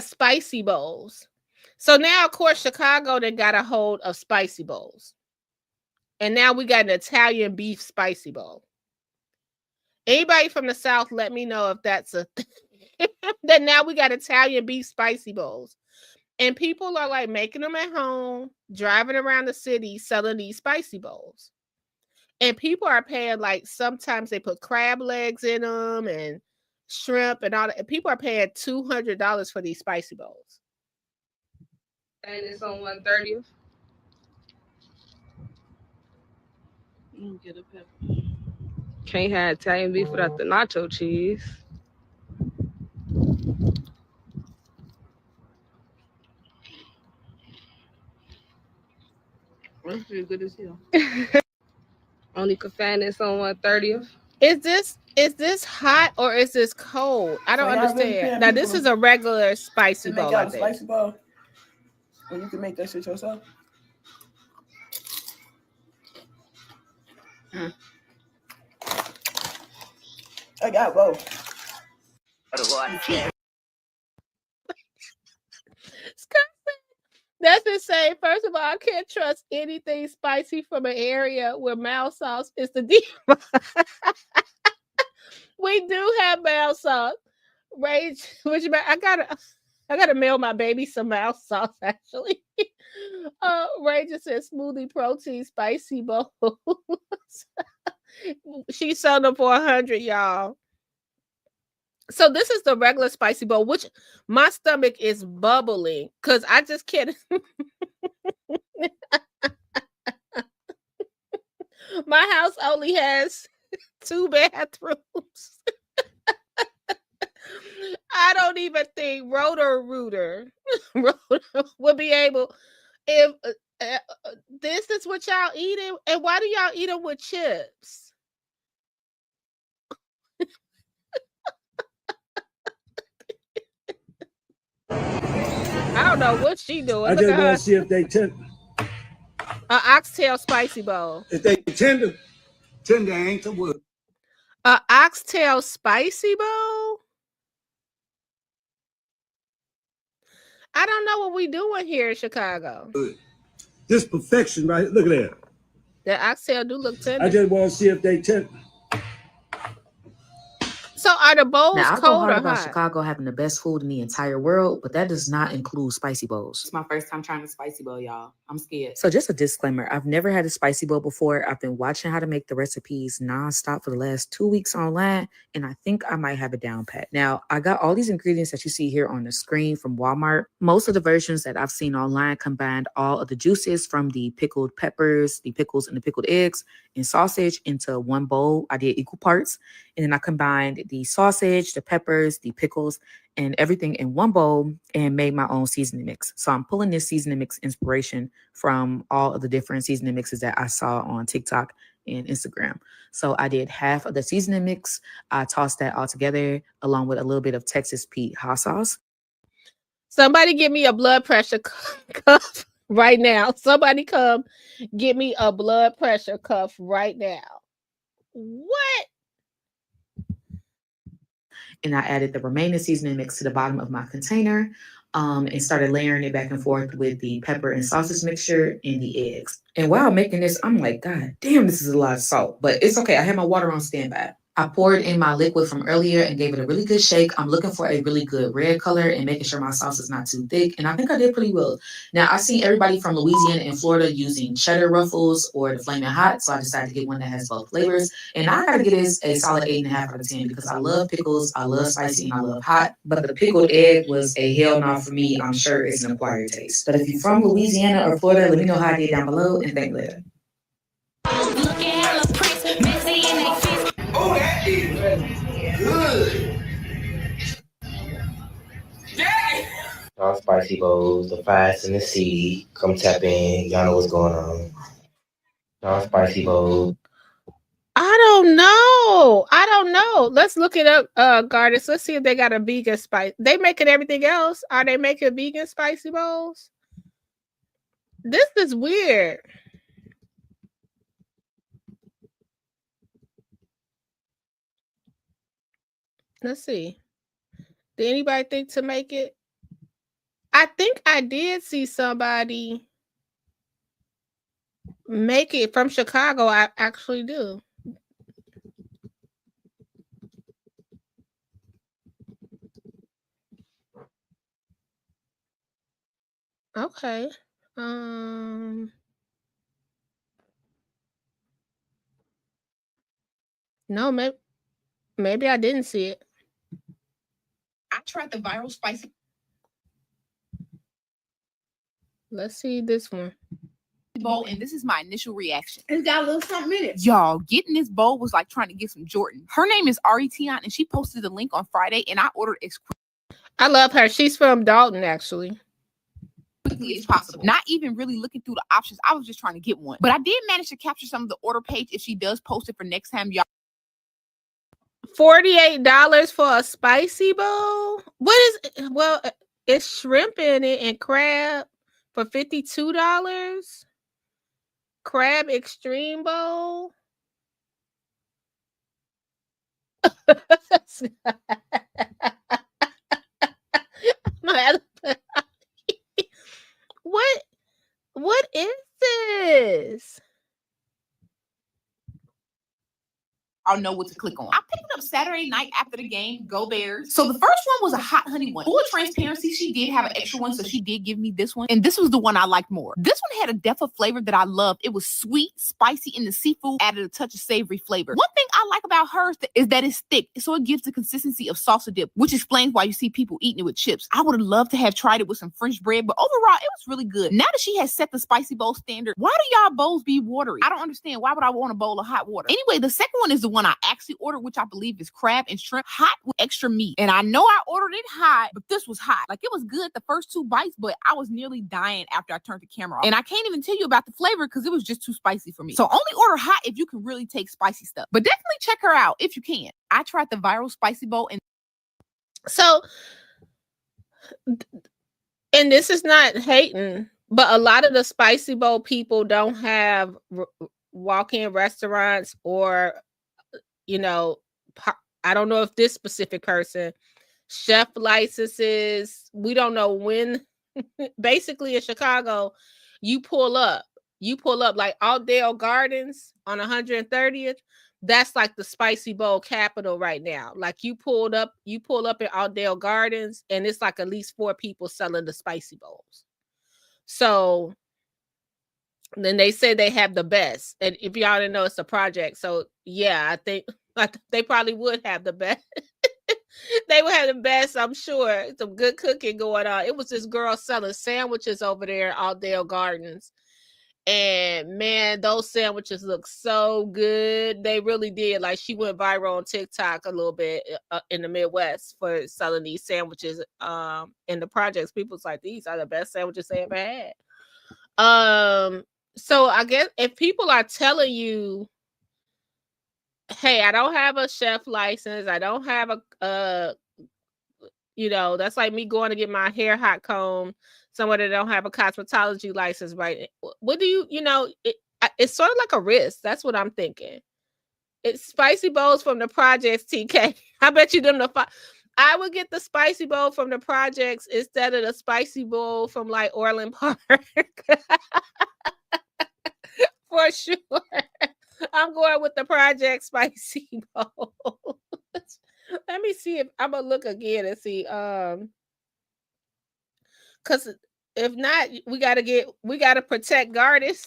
spicy bowls. So now, of course, Chicago they got a hold of spicy bowls. And now we got an Italian beef spicy bowl. Anybody from the South, let me know if that's a thing. Then now we got Italian beef spicy bowls. And people are like making them at home, driving around the city, selling these spicy bowls. And people are paying, like, sometimes they put crab legs in them and shrimp and all that. And people are paying $200 for these spicy bowls. And it's on 130th. Get a pepper. Can't have Italian beef without the nacho cheese. That's pretty good as hell. Only can find this on 130th. Is this hot or is this cold? I don't understand. Now this is a regular spicy bowl. Make out a spicy bowl. When you can make that shit yourself. I got both. That's insane. First of all, I can't trust anything spicy from an area where mild sauce is the default. We do have mild sauce. Rage, I gotta mail my baby some mild sauce actually. Rage says smoothie protein spicy bowls. She sold them for $100, y'all. So this is the regular spicy bowl, which my stomach is bubbling because I just can't. My house only has 2 bathrooms. I don't even think Rooter will be able. If this is what y'all eating, and why do y'all eat them with chips? I don't know what she doing. I just want to see if they tender. An oxtail spicy bowl. If they tender ain't the word. An oxtail spicy bowl? I don't know what we doing here in Chicago. This perfection, right? Look at that. The oxtail do look tender. I just want to see if they tender. So are the bowls now, I cold go hard or about hot? Chicago having the best food in the entire world, but that does not include spicy bowls. It's my first time trying a spicy bowl, y'all. I'm scared. So just a disclaimer, I've never had a spicy bowl before. I've been watching how to make the recipes nonstop for the last 2 weeks online, and I think I might have it down pat. Now, I got all these ingredients that you see here on the screen from Walmart. Most of the versions that I've seen online combined all of the juices from the pickled peppers, the pickles, and the pickled eggs and sausage into one bowl. I did equal parts, and then I combined the sausage, the peppers, the pickles, and everything in one bowl and made my own seasoning mix. So I'm pulling this seasoning mix inspiration from all of the different seasoning mixes that I saw on TikTok and Instagram. So I did half of the seasoning mix. I tossed that all together along with a little bit of Texas Pete hot sauce. Somebody give me a blood pressure cuff right now. Somebody come get me a blood pressure cuff right now. What? And I added the remaining seasoning mix to the bottom of my container and started layering it back and forth with the pepper and sausage mixture and the eggs. And while making this, I'm like, God damn, this is a lot of salt. But it's okay. I had my water on standby. I poured in my liquid from earlier and gave it a really good shake. I'm looking for a really good red color and making sure my sauce is not too thick. And I think I did pretty well. Now, I've seen everybody from Louisiana and Florida using cheddar ruffles or the Flamin' Hot. So I decided to get one that has both flavors. And I got to get it a solid 8.5 out of 10 because I love pickles, I love spicy, and I love hot. But the pickled egg was a hell no for me. I'm sure it's an acquired taste. But if you're from Louisiana or Florida, let me know how I did down below and thank you later. Oh, that is good. All spicy bowls, the fast and the seedy. Come tap in. Y'all know what's going on. All spicy bowls. I don't know. Let's look it up, Gardens. Let's see if they got a vegan spice. They making everything else. Are they making vegan spicy bowls? This is weird. Let's see. Did anybody think to make it? I think I did see somebody make it from Chicago. I actually do. Okay. No, maybe I didn't see it. I tried the viral spicy Let's see this one. bowl, and this is my initial reaction. It's got a little something in it. Y'all, getting this bowl was like trying to get some Jordan. Her name is Ari Tion, and she posted the link on Friday, and I ordered as I love her. She's from Dalton, actually. quickly as possible. Not even really looking through the options. I was just trying to get one. But I did manage to capture some of the order page if she does post it for next time, y'all. $48 for a spicy bowl? What is it? Well, it's shrimp in it and crab for $52. Crab extreme bowl. What is this? I'll know what to click on. I picked it up Saturday night after the game. Go Bears. So the first one was a hot honey one. Full transparency, she did have an extra one, so she did give me this one. And this was the one I liked more. This one had a depth of flavor that I loved. It was sweet, spicy, and the seafood added a touch of savory flavor. One thing I like about hers is that it's thick, so it gives the consistency of salsa dip, which explains why you see people eating it with chips. I would have loved to have tried it with some French bread, but overall, it was really good. Now that she has set the spicy bowl standard, why do y'all bowls be watery? I don't understand. Why would I want a bowl of hot water? Anyway, the second one is the one I actually ordered, which I believe is crab and shrimp, hot with extra meat. And I know I ordered it hot, but this was hot. Like, it was good the first 2 bites, but I was nearly dying after I turned the camera off. And I can't even tell you about the flavor because it was just too spicy for me. So only order hot if you can really take spicy stuff. But definitely check her out if you can. I tried the viral spicy bowl, and so, and this is not hating, but a lot of the spicy bowl people don't have walk-in restaurants or, you know, I don't know if this specific person, chef licenses. We don't know when. Basically, in Chicago, you pull up like Outdale Gardens on 130th. That's like the spicy bowl capital right now. Like, you pull up in Outdale Gardens, and it's like at least 4 people selling the spicy bowls. So then they say they have the best. And if y'all didn't know, it's a project. So yeah, I think they probably would have the best. They would have the best, I'm sure. Some good cooking going on. It was this girl selling sandwiches over there at Outdale Gardens. And man, those sandwiches look so good. They really did. Like, she went viral on TikTok a little bit in the Midwest for selling these sandwiches in the projects. People's like, these are the best sandwiches they ever had. So I guess if people are telling you, hey, I don't have a chef license, I don't have a that's like me going to get my hair hot combed somewhere that don't have a cosmetology license, right? What do it's sort of like a risk. That's what I'm thinking. It's spicy bowls from the projects, TK. I bet you them I would get the spicy bowl from the projects instead of the spicy bowl from like Orland Park. For sure. I'm going with the project spicy bowl. me see if I'm gonna look again and see. Cause if not, we gotta protect Gardis.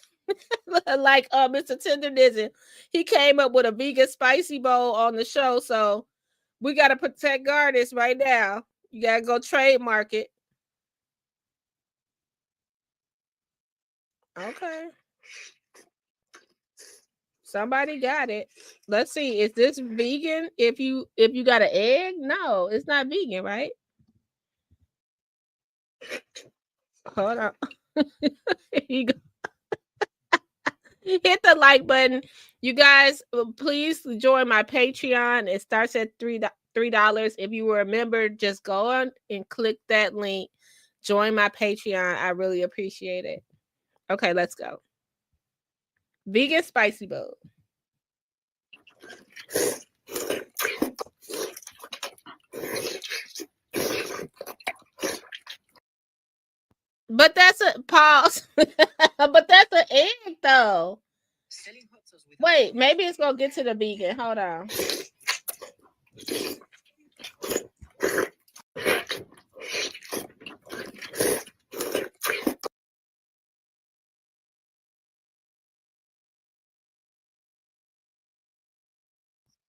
Like Mr. Tendernism. He came up with a vegan spicy bowl on the show, so we gotta protect Gardis right now. You gotta go trademark it. Okay. Somebody got it. Let's see. Is this vegan? If you got an egg? No, it's not vegan, right? Hold on. You go. Hit the like button. You guys, please join my Patreon. It starts at $3. If you were a member, just go on and click that link. Join my Patreon. I really appreciate it. Okay, let's go. Vegan spicy bowl. But that's a pause. But that's an egg though. Wait, maybe it's gonna get to the vegan. Hold on.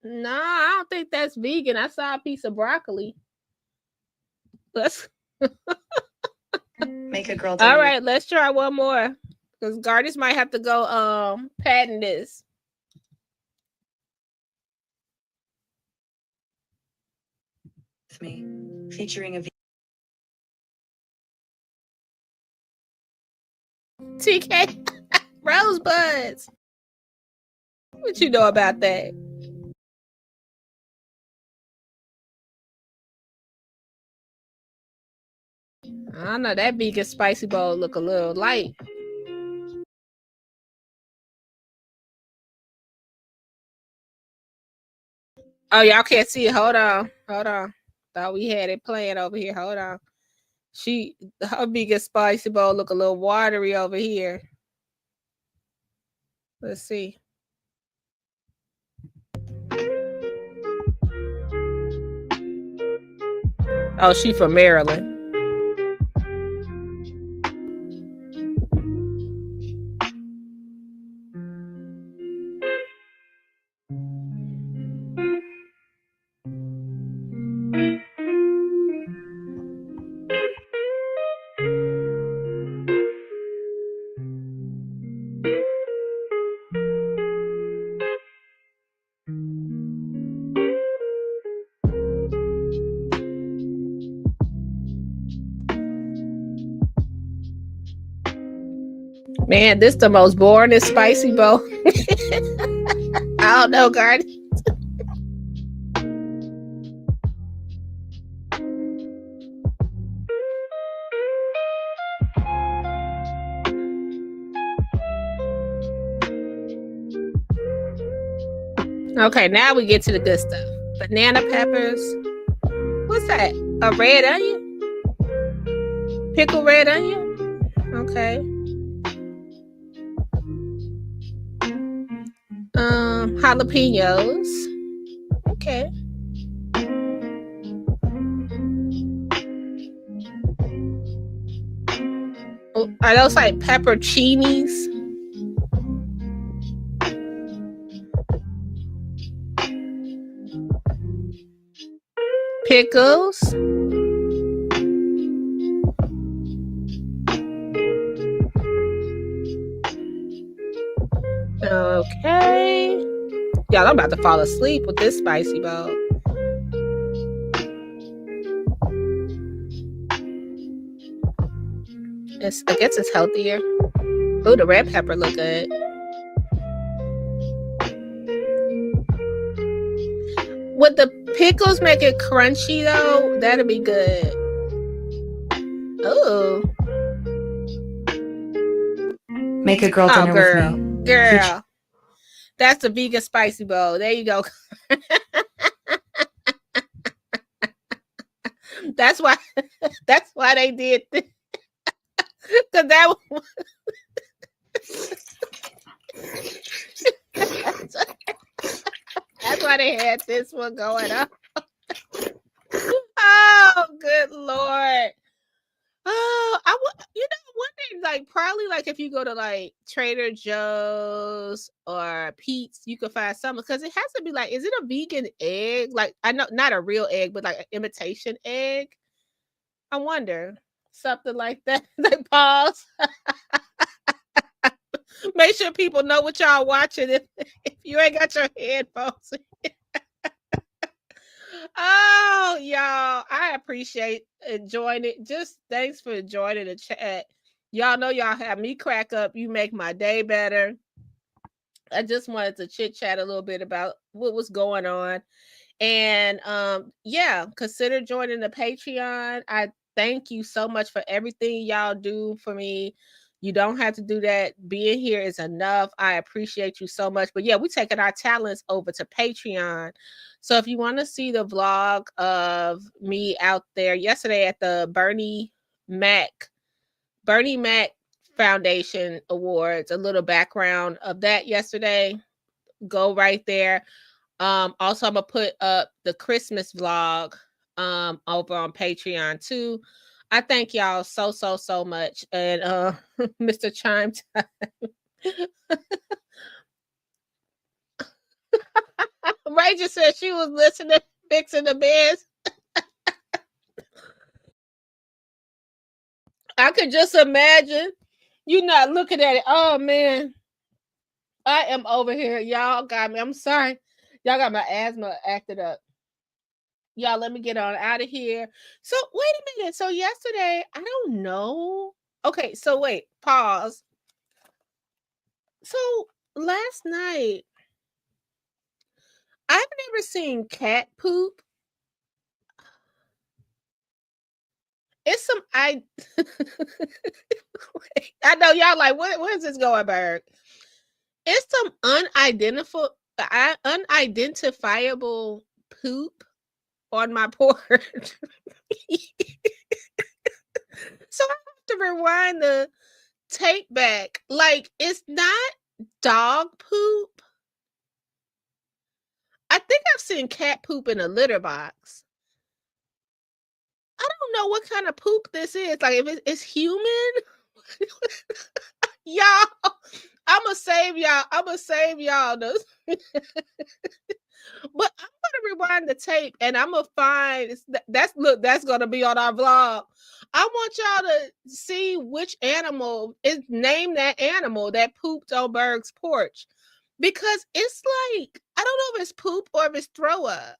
No, I don't think that's vegan. I saw a piece of broccoli. Let's make a girl. All right, let's try one more. Because Gardis might have to go patent this. Me featuring a TK Rosebuds. What you know about that? I don't know. That vegan spicy bowl look a little light. Oh, y'all can't see it. Hold on. Thought we had it playing over here. Hold on. Her vegan spicy bowl look a little watery over here. Let's see. Oh, she from Maryland. Man, this the most boring and spicy bowl. I don't know, Garden. Okay, now we get to the good stuff. Banana peppers. What's that? A red onion? Pickled red onion? Okay. Jalapenos. Okay. Oh, are those like pepperoncinis? Pickles. Okay. Y'all, I'm about to fall asleep with this spicy bowl. I guess it's healthier. Oh, the red pepper look good. Would the pickles make it crunchy though? That'd be good. Oh. Make a girl dinner with me. Girl. That's the vegan spicy bowl. There you go. That's why they did this. Cause that was that's why they had this one going on. Oh, good Lord. Oh, one thing, like, probably, like, if you go to, like, Trader Joe's or Pete's, you can find some, because it has to be, like, is it a vegan egg? Like, I know, not a real egg, but, like, an imitation egg. I wonder. Something like that. Like, pause. Make sure people know what y'all watching if you ain't got your headphones in. Oh, y'all, I appreciate enjoying it. Just thanks for joining the chat. Y'all know y'all have me crack up. You make my day better. I just wanted to chit chat a little bit about what was going on. And yeah, consider joining the Patreon. I thank you so much for everything y'all do for me. You don't have to do that. Being here is enough. I appreciate you so much. But yeah, we're taking our talents over to Patreon. So if you want to see the vlog of me out there yesterday at the Bernie Mac Foundation Awards, a little background of that yesterday, go right there. Also, I'm gonna put up the Christmas vlog over on Patreon too. I thank y'all so much. And Mr. Chime Time. Rachel said she was listening, fixing the beds. I could just imagine you not looking at it. Oh man, I am over here. Y'all got me. I'm sorry. Y'all got my asthma acted up. Y'all, let me get on out of here. So wait a minute. So yesterday, I don't know. Okay, so wait, pause. So last night, I've never seen cat poop. It's some I know y'all like, where's this going, Berg? It's some unidentifiable poop on my porch. So I have to rewind the tape back. Like, it's not dog poop. I think I've seen cat poop in a litter box. I don't know what kind of poop this is. Like, if it's human. Y'all, I'ma save y'all this. But I'm gonna rewind the tape and I'm gonna find that's gonna be on our vlog. I want y'all to see which animal is name that animal that pooped on Berg's porch. Because it's like, I don't know if it's poop or if it's throw up.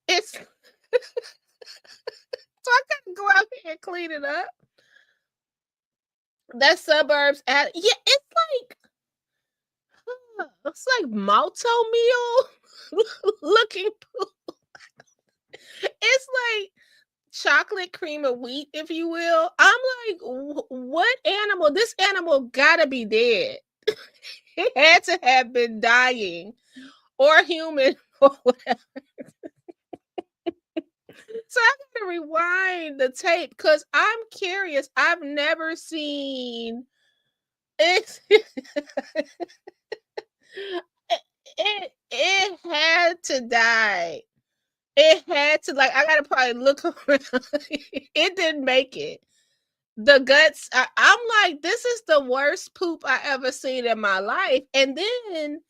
It's so I gotta go out here and clean it up. That suburbs at it's like malto meal looking poop. It's like chocolate cream of wheat, if you will. I'm like, what animal? This animal gotta be dead. It had to have been dying or human or whatever. So I gotta rewind the tape because I'm curious. I've never seen it. It had to die. It had to, like, I gotta probably look around. It didn't make it. The guts, I'm like, this is the worst poop I ever seen in my life. And then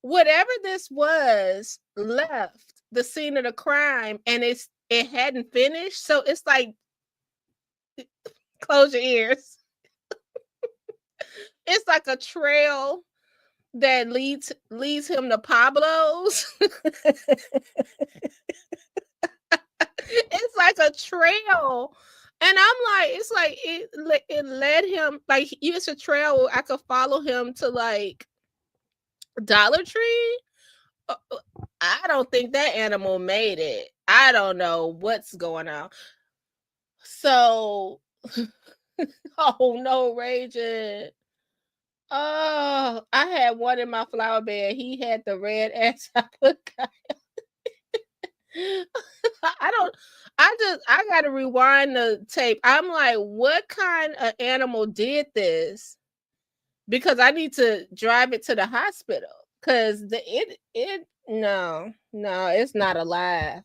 whatever this was left the scene of the crime, and it hadn't finished. So it's like, close your ears. It's like a trail that leads him to Pablo's. It's like a trail. And I'm like, it's like it led him, like, it's a trail where I could follow him to like Dollar Tree. I don't think that animal made it. I don't know what's going on. So, oh no, Raging. Oh, I had one in my flower bed. He had the red ass apricot. I gotta rewind the tape. I'm like, what kind of animal did this? Because I need to drive it to the hospital. Cause no, it's not alive.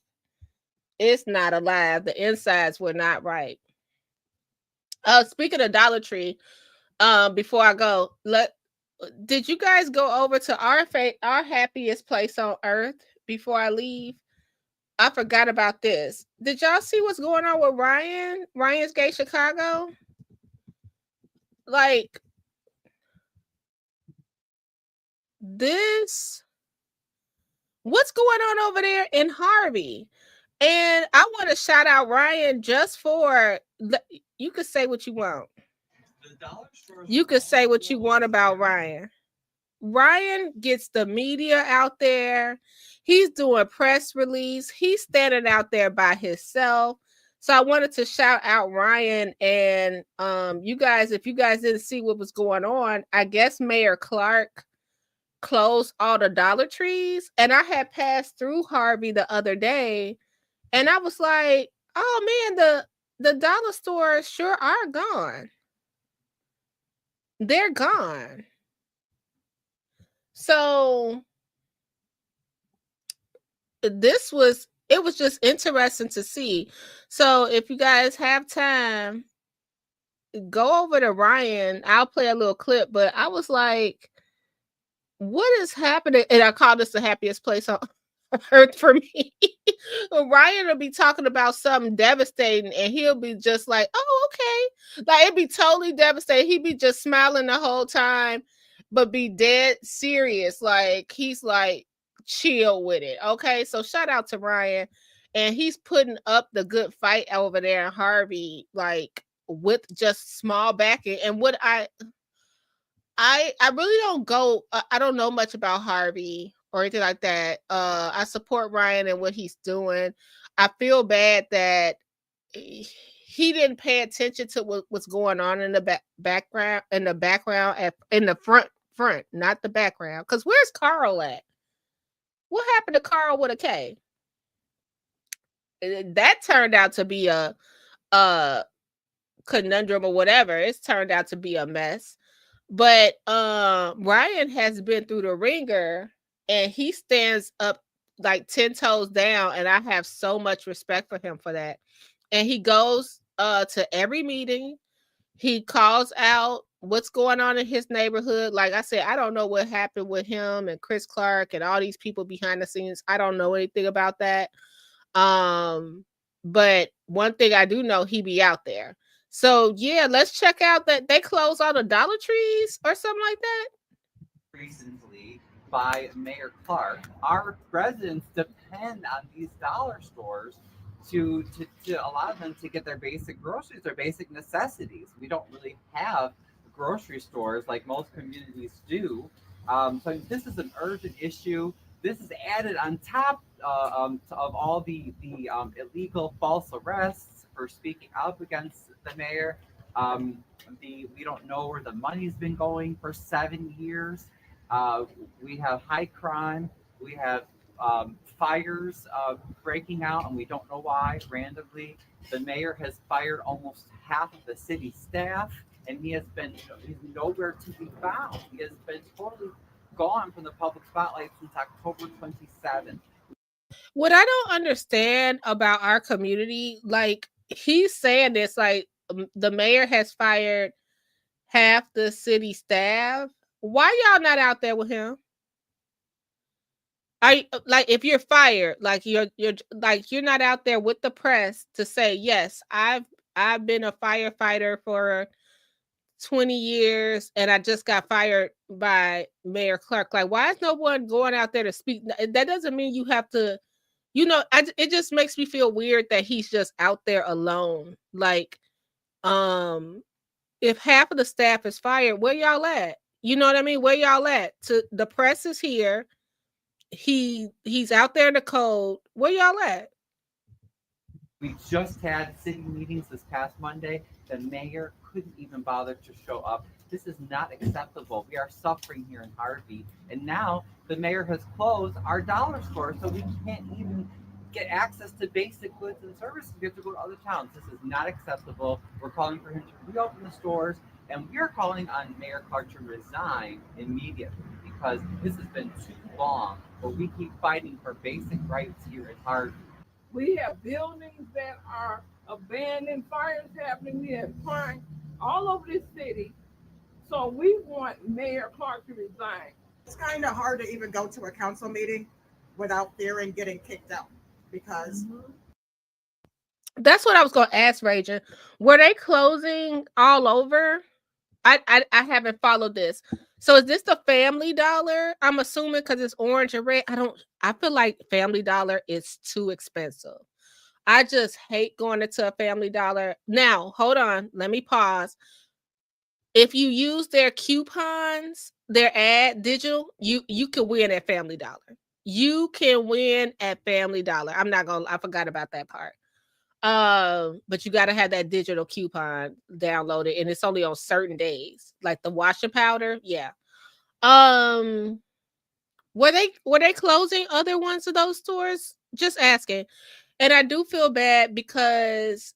It's not alive. The insides were not right. Speaking of Dollar Tree, before I go, did you guys go over to our happiest place on earth before I leave? I forgot about this. Did y'all see what's going on with Ryan? Ryan's Gate Chicago? Like this, what's going on over there in Harvey? And I want to shout out Ryan just for, you could say what you want. You could say what you want about Ryan. Ryan gets the media out there. He's doing press release. He's standing out there by himself. So I wanted to shout out Ryan and you guys, if you guys didn't see what was going on, I guess Mayor Clark closed all the Dollar Trees. And I had passed through Harvey the other day and I was like, oh man, the dollar stores sure are gone. They're gone. So it was just interesting to see. So if you guys have time, go over to Ryan. I'll play a little clip, but I was like, what is happening? And I call this the happiest place on earth for me. Ryan will be talking about something devastating and he'll be just like, oh, okay. Like it'd be totally devastating. He'd be just smiling the whole time, but be dead serious. Like he's like chill with it. Okay. So shout out to Ryan. And he's putting up the good fight over there in Harvey, like with just small backing. And what I really don't go, I don't know much about Harvey or anything like that. I support Ryan and what he's doing. I feel bad that he didn't pay attention to what's going on in the background, in the front, not the background. Because where's Carl at? What happened to Carl with a K? That turned out to be a conundrum or whatever. It's turned out to be a mess. But Ryan has been through the ringer and he stands up like 10 toes down, and I have so much respect for him for that. And he goes to every meeting. He calls out what's going on in his neighborhood. Like I said, I don't know what happened with him and Chris Clark and all these people behind the scenes. I don't know anything about that. But one thing I do know, he be out there. So yeah, let's check out that they close all the Dollar Trees or something like that. Recently by Mayor Clark, our residents depend on these dollar stores to allow them to get their basic groceries, their basic necessities. We don't really have grocery stores like most communities do. So this is an urgent issue. This is added on top of all the illegal false arrests for speaking up against the mayor. We don't know where the money's been going for 7 years. We have high crime. We have fires breaking out, and we don't know why. Randomly, the mayor has fired almost half of the city staff, and he's nowhere to be found. He has been totally gone from the public spotlight since October 27th. What I don't understand about our community, like he's saying this, like the mayor has fired half the city staff. Why y'all not out there with him? Like if you're fired, like you're not out there with the press to say, yes, I've been a firefighter for 20 years and I just got fired by Mayor Clark. Like, why is no one going out there to speak? That doesn't mean you have to, it just makes me feel weird that he's just out there alone. Like, if half of the staff is fired, where y'all at? You know what I mean? Where y'all at? The press is here. He's out there in the cold. Where y'all at? We just had city meetings this past Monday. The mayor couldn't even bother to show up. This is not acceptable. We are suffering here in Harvey. And now the mayor has closed our dollar store, so we can't even get access to basic goods and services. We have to go to other towns. This is not acceptable. We're calling for him to reopen the stores, and we are calling on Mayor Clark to resign immediately because this has been too long, but we keep fighting for basic rights here in Harvey. We have buildings that are abandoned, fires happening, we have crime all over this city. So we want Mayor Clark to resign. It's kind of hard to even go to a council meeting without fearing getting kicked out because That's what I was going to ask, Rajan. Were they closing all over? I haven't followed this. So is this the Family Dollar? I'm assuming because it's orange and red. I feel like Family Dollar is too expensive. I just hate going into a Family Dollar. Now, hold on. Let me pause. If you use their coupons, their ad digital, you can win at Family Dollar. You can win at Family Dollar. I forgot about that part. But you got to have that digital coupon downloaded, and it's only on certain days, like the washing powder. Yeah. Were they closing other ones of those stores? Just asking. And I do feel bad because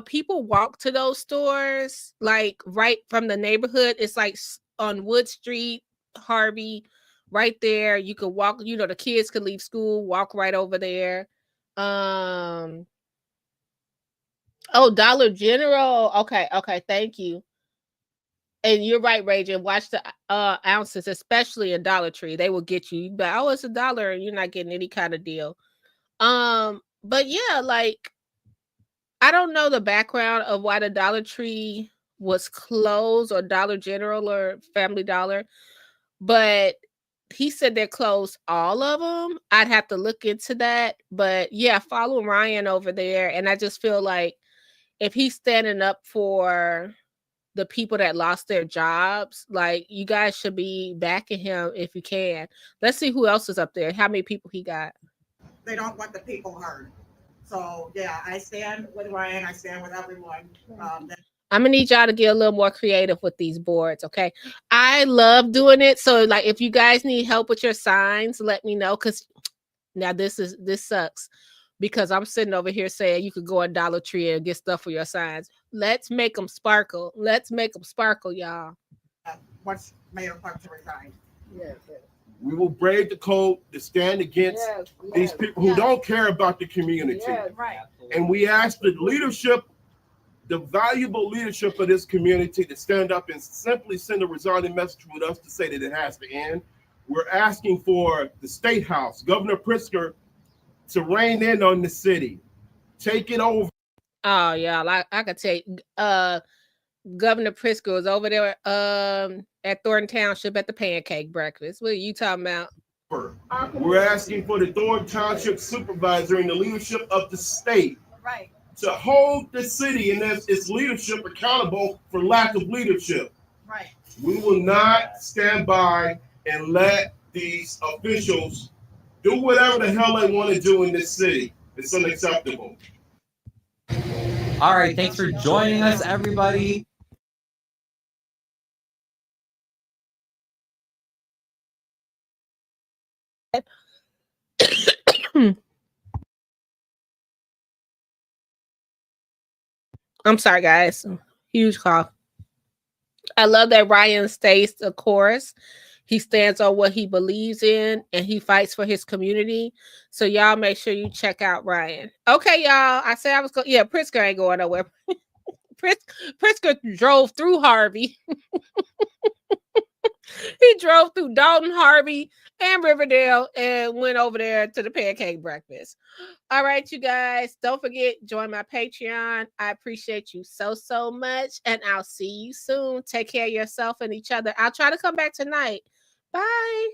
people walk to those stores like right from the neighborhood. It's like on Wood Street, Harvey, right there. You could walk. The kids could leave school, walk right over there. Oh, Dollar General. Okay, thank you. And you're right, Rajan. Watch the ounces, especially in Dollar Tree. They will get you. But it's $1, and you're not getting any kind of deal. But yeah, like I don't know the background of why the Dollar Tree was closed, or Dollar General or Family Dollar, but he said they closed all of them. I'd have to look into that. But yeah, follow Ryan over there, and I just feel like if he's standing up for the people that lost their jobs, like you guys should be backing him if you can. Let's see who else is up there. How many people he got? they don't want the people heard. So yeah, I stand with Ryan. I stand with everyone. I'm gonna need y'all to get a little more creative with these boards, okay? I love doing it. So like if you guys need help with your signs, let me know. Cause now this sucks. Because I'm sitting over here saying you could go on Dollar Tree and get stuff for your signs. Let's make them sparkle. Let's make them sparkle, y'all. Once Mayor Clark to resign. Yes. We will brave the code to stand against these people who don't care about the community. Right. And we ask the leadership, the valuable leadership of this community, to stand up and simply send a resigning message with us to say that it has to end. We're asking for the State House, Governor Pritzker, to rein in on the city, take it over. Oh yeah, I could take Governor Pritzker was over there at Thornton Township at the pancake breakfast. What are you talking about? We're asking for the Thornton Township supervisor and the leadership of the state to hold the city and its leadership accountable for lack of leadership. Right. We will not stand by and let these officials do whatever the hell they want to do in this city. It's unacceptable. All right, thanks for joining us, everybody. I'm sorry, guys. Huge cough. I love that Ryan stays the course. He stands on what he believes in, and he fights for his community. So y'all make sure you check out Ryan. Okay, y'all. I said I was going. Yeah, Pritzker ain't going nowhere. Pritzker drove through Harvey. He drove through Dalton, Harvey, and Riverdale and went over there to the pancake breakfast. All right, you guys. Don't forget, join my Patreon. I appreciate you so much. And I'll see you soon. Take care of yourself and each other. I'll try to come back tonight. Bye.